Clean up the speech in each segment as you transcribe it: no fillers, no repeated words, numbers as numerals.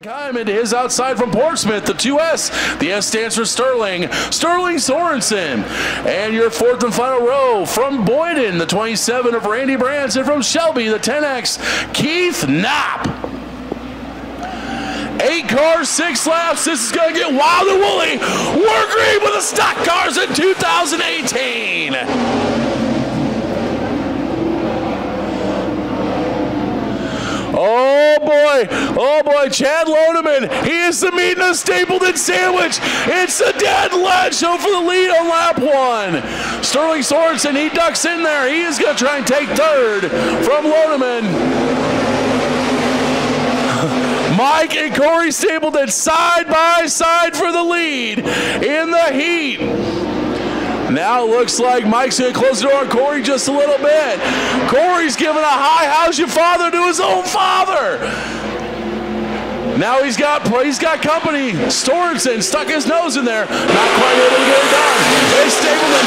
Into his outside from Portsmouth, the 2S. The S stands for Sterling Sorensen. And your fourth and final row from Boyden, the 27 of Randy Branson. From Shelby, the 10X, Keith Knopp. 8 cars, 6 laps. This is going to get wild and woolly. We're green with the stock cars in 2018. Oh boy, Chad Loneman, he is the meat in a Stapleton sandwich. It's a dead Ladshow for the lead on lap 1. Sterling Sorensen, he ducks in there. He is going to try and take third from Loneman. Mike and Corey Stapleton side by side for the lead in the heat. Now it looks like Mike's going to close the door on Corey just a little bit. Corey's giving a hi, how's your father, to his own father. Now he's got company. Sorensen stuck his nose in there. Not quite able to get it done. It's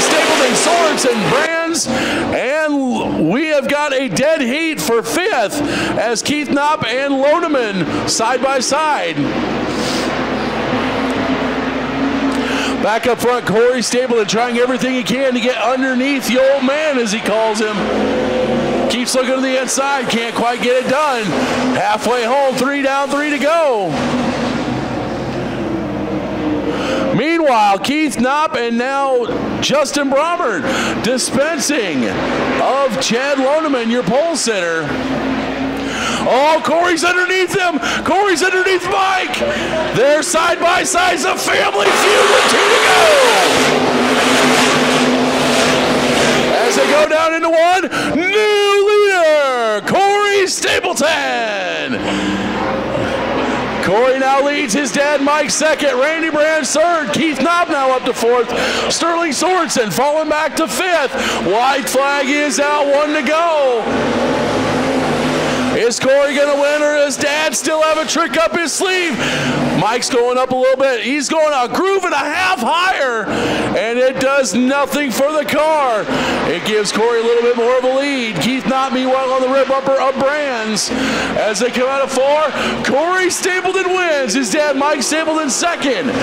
Stapleton, Sorensen, Brands, and we have got a dead heat for 5th as Keith Knopp and Loneman side by side. Back up front, Corey Stapleton trying everything he can to get underneath the old man, as he calls him. Keeps looking to the inside, can't quite get it done. Halfway home, 3 down, 3 to go. Meanwhile, Keith Knopp and now Justin Bromert dispensing of Chad Loneman, your pole sitter. Oh, Corey's underneath him. Corey's underneath Mike. They're side by side. It's a family feud with 2 to go. As they go down into 1, new leader, Corey Stapleton. Corey now leads his dad, Mike, 2nd. Randy Brand 3rd. Keith Knopp now up to 4th. Sterling Sorensen falling back to 5th. White flag is out, 1 to go. Is Corey going to win, or does Dad still have a trick up his sleeve? Mike's going up a little bit. He's going a groove and a half higher, and it does nothing for the car. It gives Corey a little bit more of a lead. Keith Knopp, meanwhile, on the rear bumper of Brands. As they come out of 4, Corey Stapleton wins. His dad, Mike Stapleton, 2nd.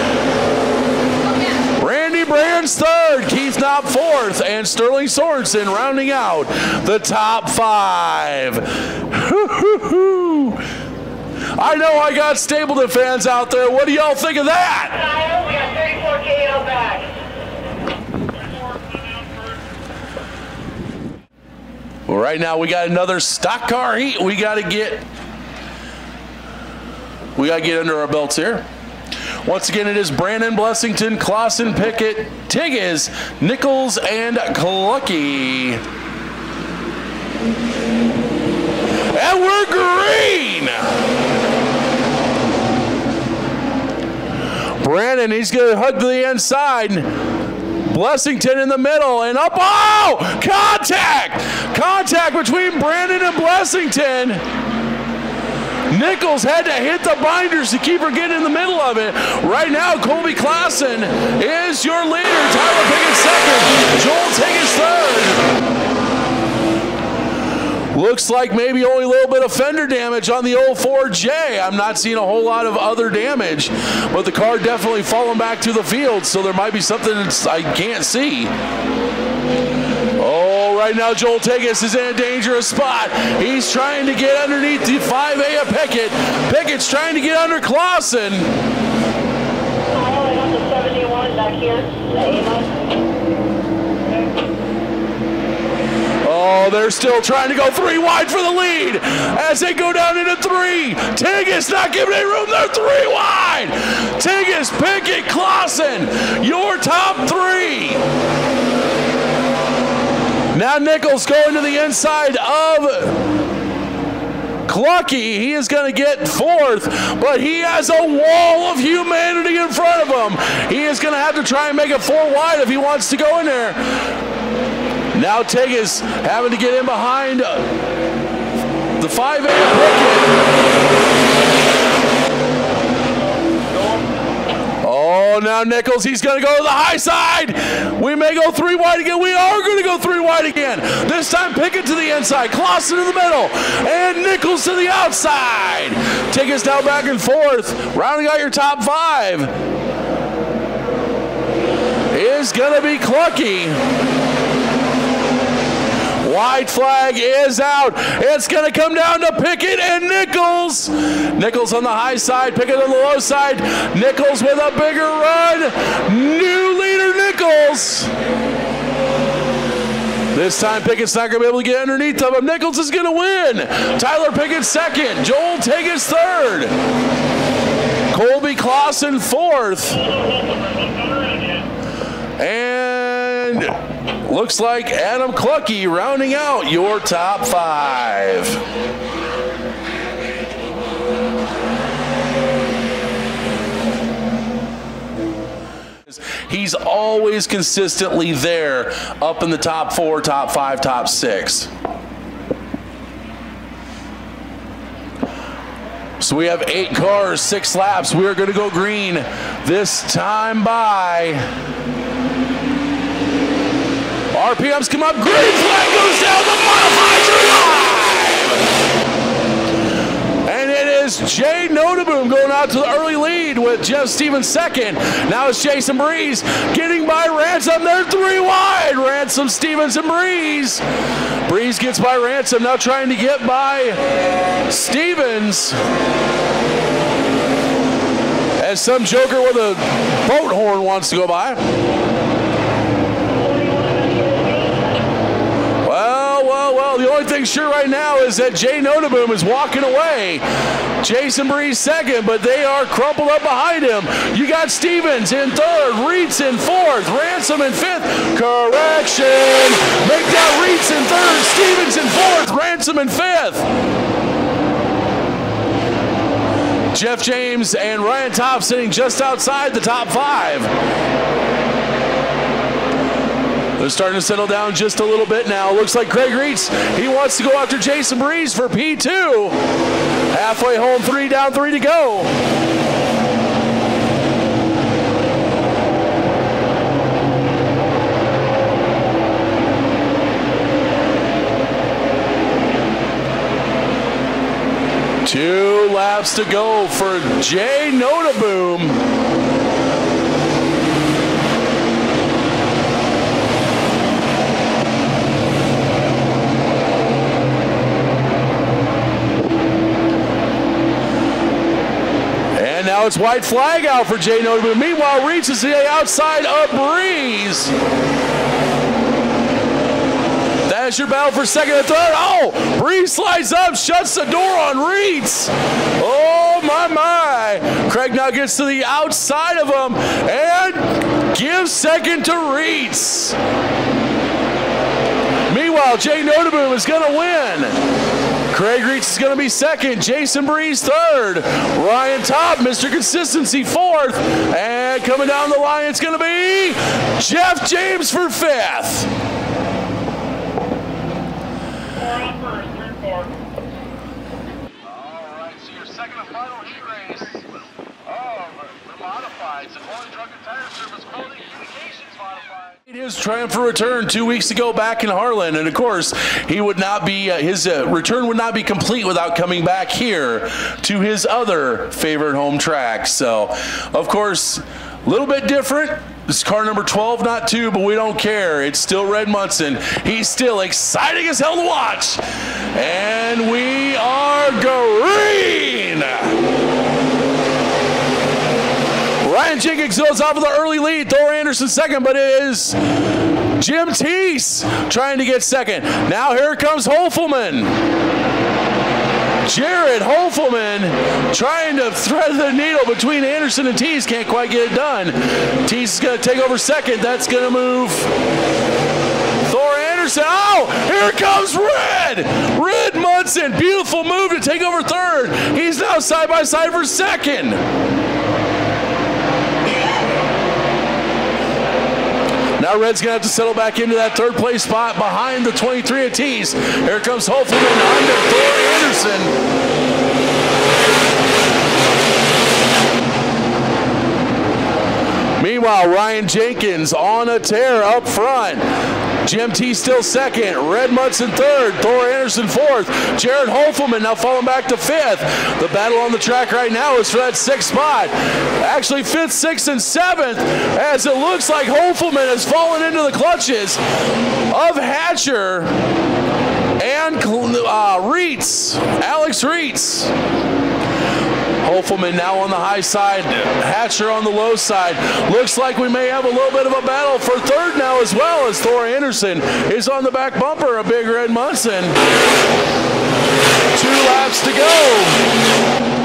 Randy Brands 3rd, Keith Knopp 4th, and Sterling Sorensen rounding out the top 5. I know I got Stapleton fans out there. What do y'all think of that? We got 34K out back. Well, right now we got another stock car heat. We got to get under our belts here. Once again, it is Brandon, Blessington, Clausen, Pickett, Tigges, Nichols, and Clucky. And we're green! Brandon, he's going to hug to the inside. Blessington in the middle, and up. Oh! Contact! Contact between Brandon and Blessington. Nichols had to hit the binders to keep her getting in the middle of it. Right now, Colby Clausen is your leader. Tyler Pickett 2nd. Joel Tigges 3rd. Looks like maybe only a little bit of fender damage on the old 4J. I'm not seeing a whole lot of other damage, but the car definitely falling back to the field, so there might be something I can't see. Right now, Joel Tigges is in a dangerous spot. He's trying to get underneath the 5A of Pickett. Pickett's trying to get under Clausen. The 71 back here, Oh, they're still trying to go 3 wide for the lead as they go down into 3. Tigges not giving any room. They're 3 wide. Tigges, Pickett, Clausen, your top 3. Now Nichols going to the inside of Clucky. He is going to get 4th, but he has a wall of humanity in front of him. He is going to have to try and make it 4 wide if he wants to go in there. Now Tigges having to get in behind the 5A Pickett. Oh, now Nichols, he's going to go to the high side. We may go 3 wide again. We are going to go 3 wide again. This time Pickett to the inside, Clausen to the middle, and Nichols to the outside. Tickets now back and forth. Rounding out your top 5 is going to be Clucky. White flag is out. It's going to come down to Pickett and Nichols. Nichols on the high side, Pickett on the low side. Nichols with a bigger run. New leader Nichols. This time Pickett's not going to be able to get underneath of him. Nichols is going to win. Tyler Pickett second. Joel Tiggis third. Colby Clausen fourth. And looks like Adam Clucky rounding out your top 5. He's always consistently there up in the top 4, top 5, top 6. So we have 8 cars, 6 laps. We are going to go green this time by. RPMs come up, green flag goes down, the modifieds are live! And it is Jay Notaboom going out to the early lead with Jeff Stevens second. Now it's Jason Breeze getting by Ransom. They're 3 wide. Ransom, Stevens, and Breeze. Breeze gets by Ransom, now trying to get by Stevens. As some joker with a boat horn wants to go by. Well, the only thing sure right now is that Jay Notaboom is walking away. Jason Breeze second, but they are crumpled up behind him. You got Stevens in third, Reitz in fourth, Ransom in fifth. Correction! Make that Reitz in third, Stevens in fourth, Ransom in fifth. Jeff James and Ryan Topp sitting just outside the top 5. They're starting to settle down just a little bit now. Looks like Craig Reitz, he wants to go after Jason Breeze for P2. Halfway home, 3 down, 3 to go. Two laps to go for Jay Notaboom. Now it's white flag out for Jay Notaboom. Meanwhile, Reitz is the outside of Breeze. That's your battle for second and third. Oh, Breeze slides up, shuts the door on Reitz. Oh, my. Craig now gets to the outside of him and gives second to Reitz. Meanwhile, Jay Notaboom is going to win. Craig Reitz is going to be second. Jason Breeze third. Ryan Topp, Mr. Consistency fourth. And coming down the line, it's going to be Jeff James for fifth. All right, so your second and final heat race of the Modifieds, the Quality Truck and Tire Service Quality Communications Modified. His triumphant return 2 weeks ago back in Harlan, and of course he would not be his return would not be complete without coming back here to his other favorite home track. So of course a little bit different. This is car number 12, not 2, but we don't care. It's still Red Munson. He's still exciting as hell to watch, and we are green. Ryan Jenkins goes off with the early lead. Thor Anderson second, but it is Jim Teese trying to get second. Now here comes Hofelman. Jared Hofelman trying to thread the needle between Anderson and Teese. Can't quite get it done. Teese is going to take over second. That's going to move Thor Anderson. Oh, here comes Red. Red Munson. Beautiful move to take over third. He's now side by side for second. Now Red's going to have to settle back into that third place spot behind the 23 of Teese. Here comes Hofelman under Thor Anderson. Meanwhile, Ryan Jenkins on a tear up front. GMT still second. Red Munson third. Thor Anderson fourth. Jared Holfelman now falling back to fifth. The battle on the track right now is for that sixth spot. Actually fifth, sixth, and seventh, as it looks like Holfelman has fallen into the clutches of Hatcher and Reitz, Alex Reitz. Holfelman now on the high side, Hatcher on the low side. Looks like we may have a little bit of a battle for third now as well, as Thor Anderson is on the back bumper of Big Red Munson. 2 laps to go.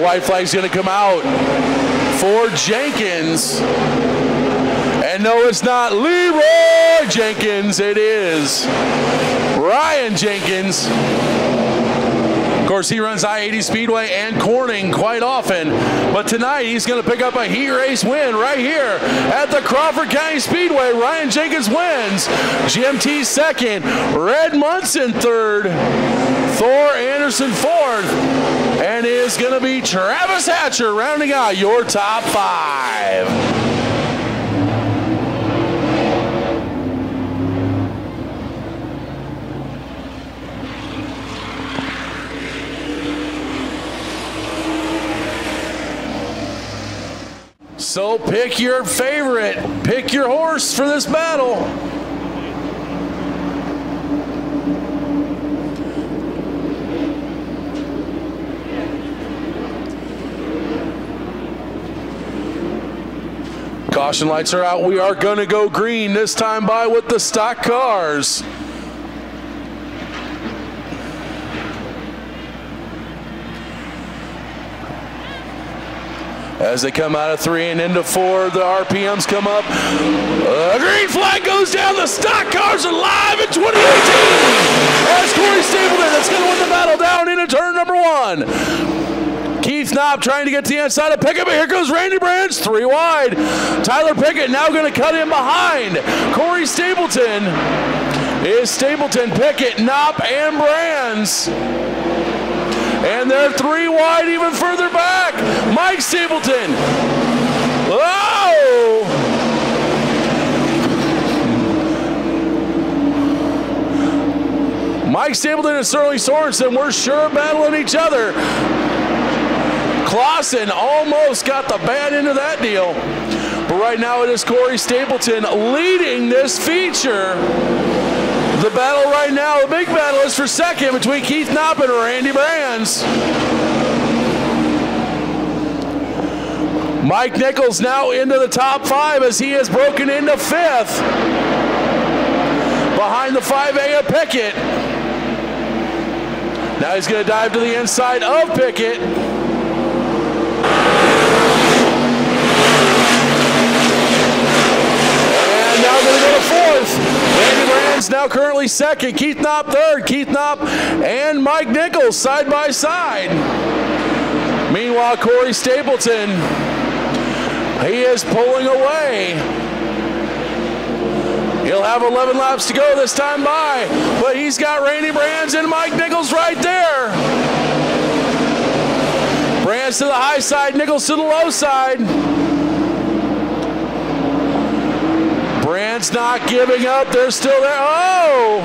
White flag's going to come out for Jenkins. And no, it's not Leroy Jenkins. It is Ryan Jenkins. Of course, he runs I-80 Speedway and Corning quite often. But tonight, he's going to pick up a heat race win right here at the Crawford County Speedway. Ryan Jenkins wins. GMT second. Red Munson third. Thor Anderson fourth. And it is going to be Travis Hatcher rounding out your top 5. So pick your favorite, pick your horse for this battle. Caution lights are out. We are going to go green this time by with the stock cars. As they come out of 3 and into 4, the RPMs come up. A green flag goes down. The stock cars are live in 2018. As Corey Stapleton is going to win the battle down into turn number 1. Keith Knopp trying to get to the inside of Pickett, but here goes Randy Brands, 3 wide. Tyler Pickett now going to cut in behind. Corey Stapleton is Stapleton, Pickett, Knopp, and Brands. And they're 3 wide even further back. Mike Stapleton. Oh! Mike Stapleton and Sterling Sorensen were sure battling each other. Clausen almost got the bad end of that deal. But right now it is Corey Stapleton leading this feature. The battle right now, the big battle is for second between Keith Knopp and Randy Brands. Mike Nichols now into the top 5 as he has broken into 5th. Behind the 5A of Pickett. Now he's going to dive to the inside of Pickett. And now going to go to 4th. Randy Brands now currently 2nd. Keith Knopp 3rd. Keith Knopp and Mike Nichols side by side. Meanwhile, Corey Stapleton, he is pulling away. He'll have 11 laps to go this time by, but he's got Randy Brands and Mike Nichols right there. Brands to the high side, Nichols to the low side. Brands not giving up, they're still there. Oh!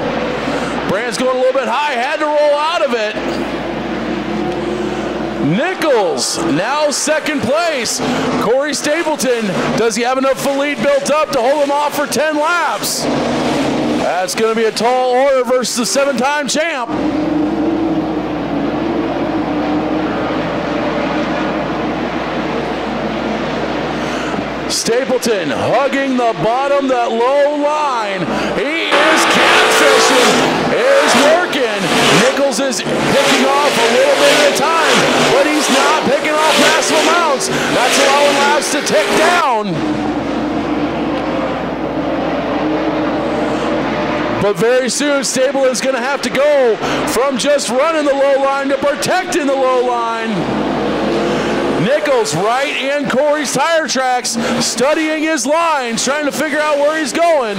Brands going a little bit high, had to roll out of it. Nichols now 2nd place. Corey Stapleton, does he have enough lead built up to hold him off for 10 laps? That's going to be a tall order versus the 7-time champ. Stapleton hugging the bottom, that low line. He is catfishing, is working. Nichols is picking off a little bit at a time, but he's not picking off massive amounts. That's allowing laps to tick down. But very soon, Stapleton's going to have to go from just running the low line to protecting the low line. Nichols right in Corey's tire tracks, studying his lines, trying to figure out where he's going.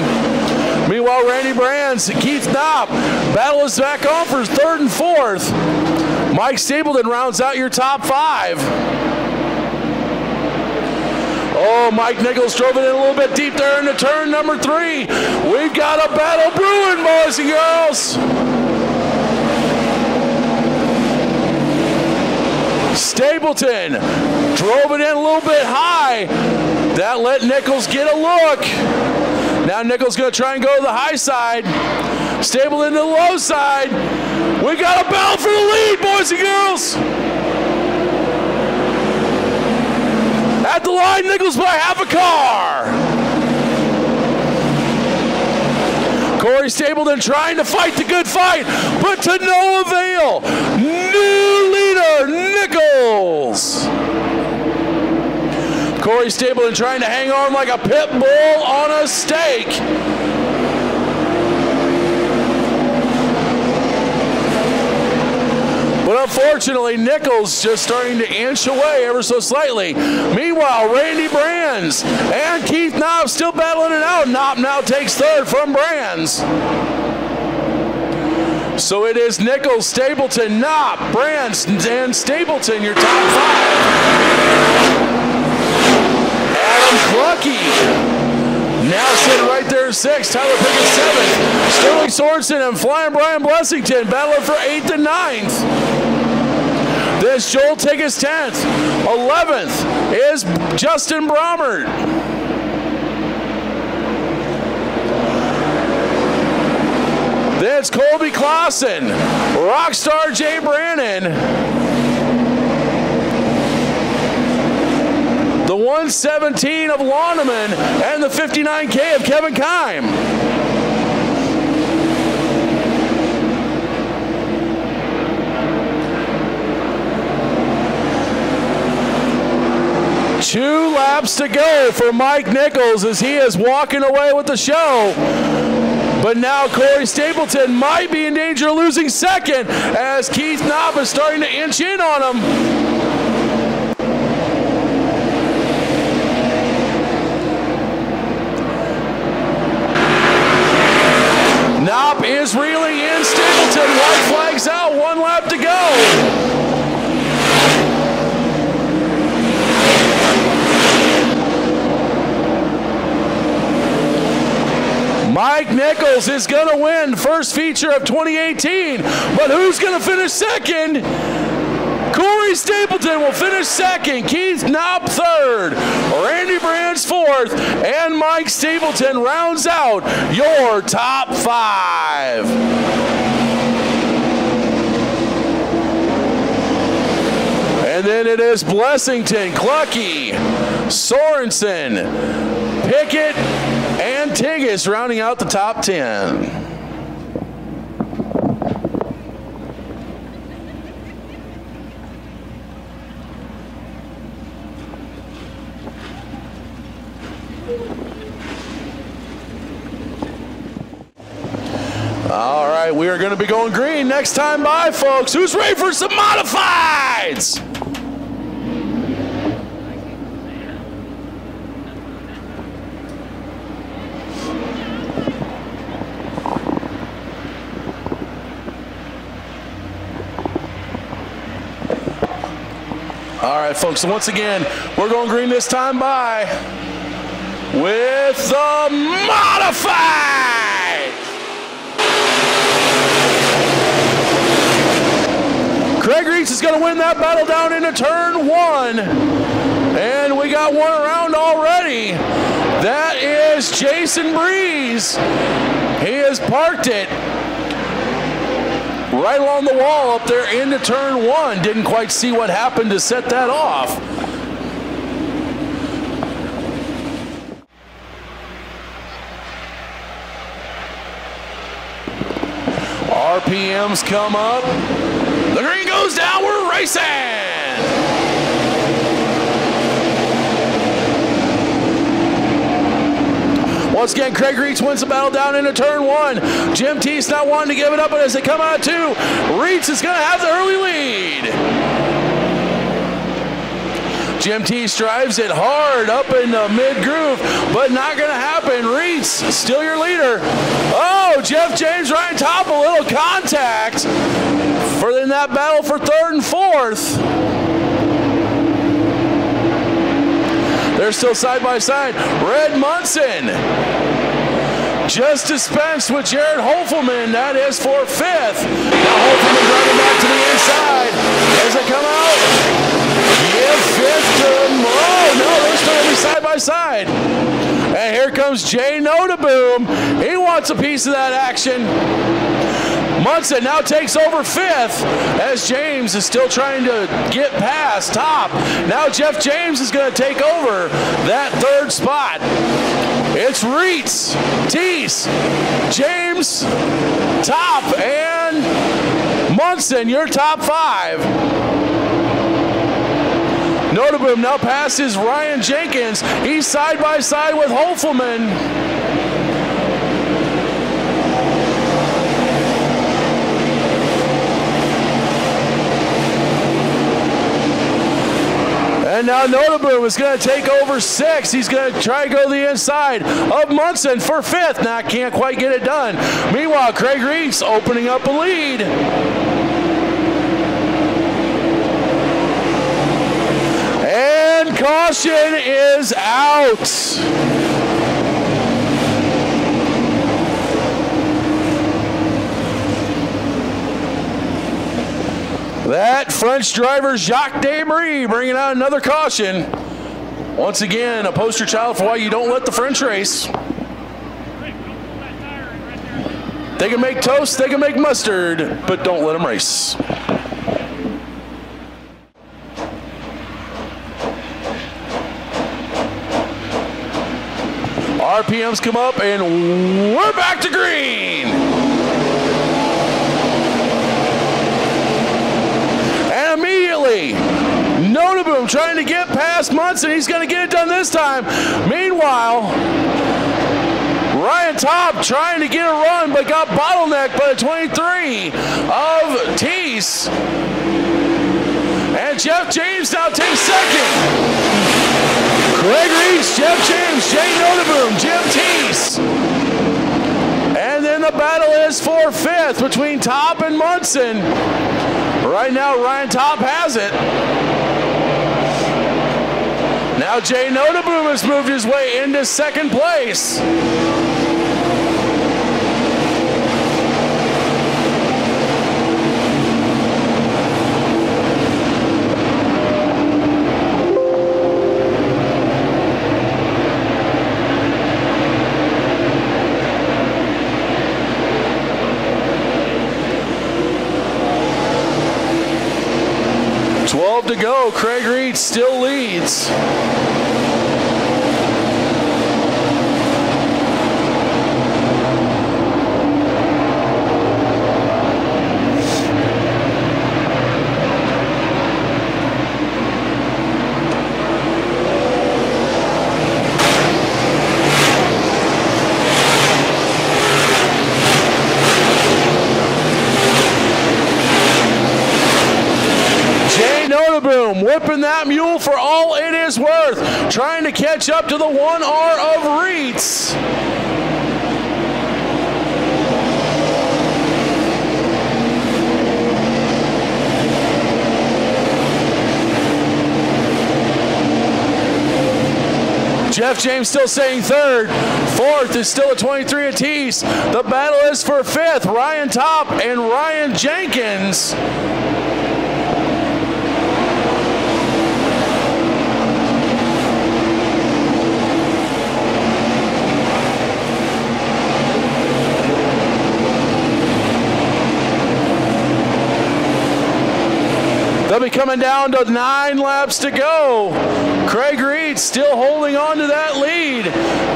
Meanwhile, Randy Brands, Keith Knopp, battle is back on for 3rd and 4th. Mike Stapleton rounds out your top 5. Oh, Mike Nichols drove it in a little bit deep there into turn number 3. We've got a battle brewing, boys and girls. Stapleton drove it in a little bit high. That let Nichols get a look. Now Nichols going to try and go to the high side. Stapleton to the low side. We got a battle for the lead, boys and girls. At the line, Nichols by half a car. Corey Stapleton trying to fight the good fight, but to no avail. New leader, Nichols. Corey Stapleton trying to hang on like a pit bull on a stake. But unfortunately, Nichols just starting to inch away ever so slightly. Meanwhile, Randy Brands and Keith Knopp still battling it out. Knopp now takes 3rd from Brands. So it is Nichols, Stapleton, Knopp, Brands, and Stapleton, your top 5. Adam Clucky now sitting right there at 6. Tyler Pickett 7th. Sterling Sorensen and Flying Brian Blessington battling for 8th and 9th. This Joel Tiggis 10th. 11th is Justin Bromert. Then it's Colby Clausen, Rockstar Jay Brannon, the 117 of Launeman, and the 59K of Kevin Kime. Two laps to go for Mike Nichols as he is walking away with the show. But now Corey Stapleton might be in danger of losing 2nd as Keith Knopp is starting to inch in on him. Knopp is reeling in. Stapleton, white flags out, 1 lap to go. Mike Nichols is going to win first feature of 2018, but who's going to finish 2nd? Corey Stapleton will finish 2nd, Keith Knopp 3rd, Randy Brands 4th, and Mike Stapleton rounds out your top 5. And then it is Blessington, Clucky, Sorensen, Pickett, and Tiggis rounding out the top 10. All right, we are going to be going green next time by, folks. Who's ready for some modifieds? All right, folks, so once again, we're going green this time by with the Modified. Craig Reitz is going to win that battle down into turn 1. And we got one around already. That is Jason Breeze. He has parked it right along the wall up there into turn 1. Didn't quite see what happened to set that off. RPMs come up. The green goes down. We're racing. Once again, Craig Reitz wins the battle down into turn 1. Jim Teese not wanting to give it up, but as they come out 2, Reitz is going to have the early lead. Jim Teese drives it hard up in the mid-groove, but not going to happen. Reitz, still your leader. Oh, Jeff James, Ryan Top, a little contact in that battle for third and fourth. They're still side by side. Red Munson just dispensed with Jared Hofelman. That is for fifth. Now Hofelman driving back to the inside. As they come out, give fifth to Moreau. No, they're still going to be side by side. And here comes Jay Notaboom. He wants a piece of that action. Munson now takes over fifth as James is still trying to get past Top. Now Jeff James is going to take over that third spot. It's Reitz, Teese, James, Top, and Munson, your top five. Notaboom now passes Ryan Jenkins. He's side by side with Hofelman. And now Notaboom is going to take over sixth. He's going to try to go to the inside of Munson for fifth. Now can't quite get it done. Meanwhile, Craig Reitz opening up a lead. And caution is out. That French driver, Jacques Desmarais, bringing out another caution. Once again, a poster child for why you don't let the French race. They can make toast, they can make mustard, but don't let them race. RPMs come up, and we're back to green. And immediately, Notaboom trying to get past Munson. He's going to get it done this time. Meanwhile, Ryan Top trying to get a run, but got bottlenecked by the 23 of Teese. And Jeff James now takes second. Craig Reitz, Jeff James, Jay Notaboom, Jim Teese. And then the battle is for fifth between Top and Munson. Right now, Ryan Top has it. Now Jay Notaboom has moved his way into second place. To go, Craig Reitz still leads. Notaboom whipping that mule for all it is worth, trying to catch up to the 1R of Reitz. Jeff James still saying third. Fourth is still a 23 of Teese. The battle is for fifth. Ryan Top and Ryan Jenkins. They'll be coming down to 9 laps to go. Craig Reitz still holding on to that lead.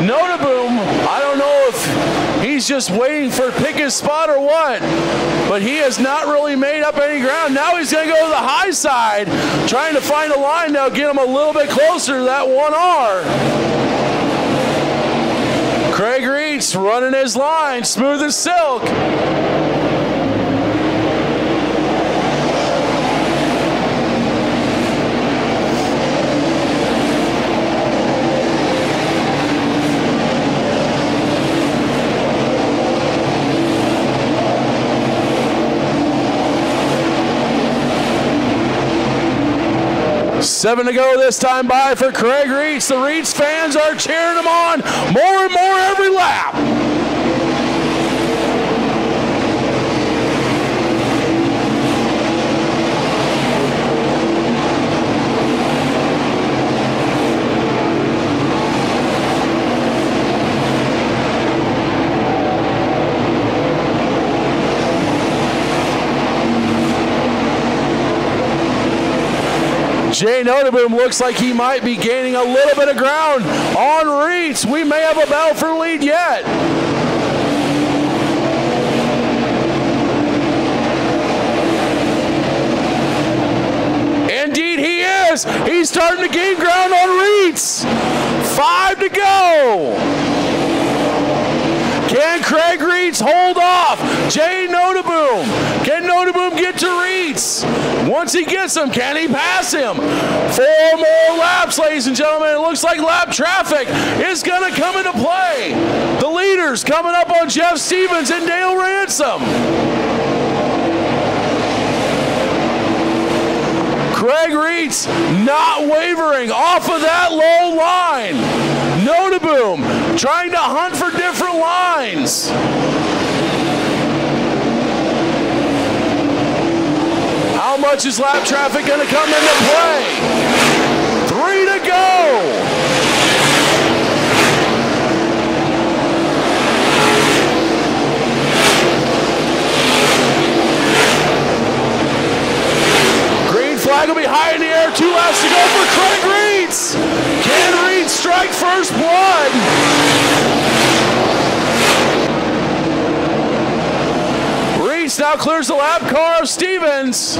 Notaboom, I don't know if he's just waiting for pick his spot or what, but he has not really made up any ground. Now he's going to go to the high side, trying to find a line now, get him a little bit closer to that 1R. Craig Reitz running his line, smooth as silk. 7 to go this time by for Craig Reitz. The Reitz fans are cheering him on more and more every lap. Jay Noteboom looks like he might be gaining a little bit of ground on Reitz. We may have a battle for the lead yet. Indeed he is. He's starting to gain ground on Reitz. 5 to go. Can Craig Reitz hold off Jay Noteboom? Can Noteboom get to Reitz? Once he gets him, can he pass him? 4 more laps, ladies and gentlemen. It looks like lap traffic is going to come into play. The leaders coming up on Jeff Stevens and Dale Ransom. Craig Reitz not wavering off of that low line. Noteboom trying to hunt for different lines. How much is lap traffic going to come into play? 3 to go. Flag will be high in the air. 2 laps to go for Craig Reitz. Can Reitz strike first blood? Reitz now clears the lap car of Stevens.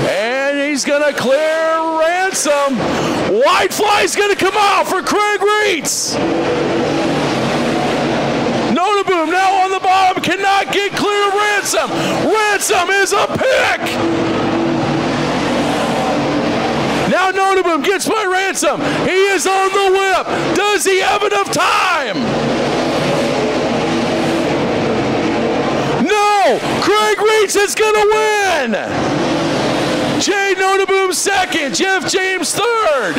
And he's going to clear Ransom. White fly's going to come out for Craig Reitz. Noteboom now on the bottom, cannot get clear of Ransom. Ransom is a pick. Now Noteboom gets by Ransom. He is on the whip. Does he have enough time? No, Craig Reitz is gonna win. Jay Noteboom second, Jeff James third,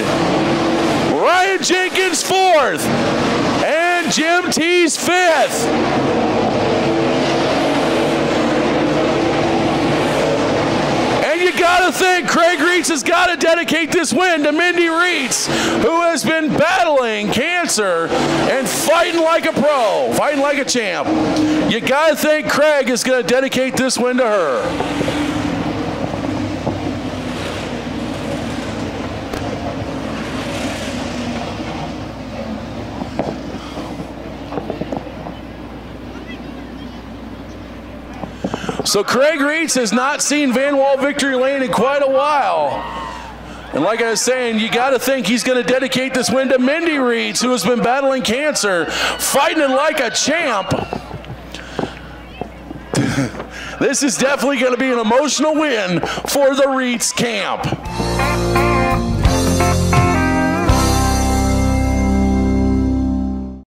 Ryan Jenkins fourth, and Jim Tees fifth. And you gotta think Craig Reitz has got to dedicate this win to Mindy Reitz, who has been battling cancer and fighting like a pro, fighting like a champ. You gotta think Craig is gonna dedicate this win to her. So Craig Reitz has not seen Van Wall Victory Lane in quite a while. And like I was saying, you got to think he's going to dedicate this win to Mindy Reitz, who has been battling cancer, fighting it like a champ. This is definitely going to be an emotional win for the Reitz camp.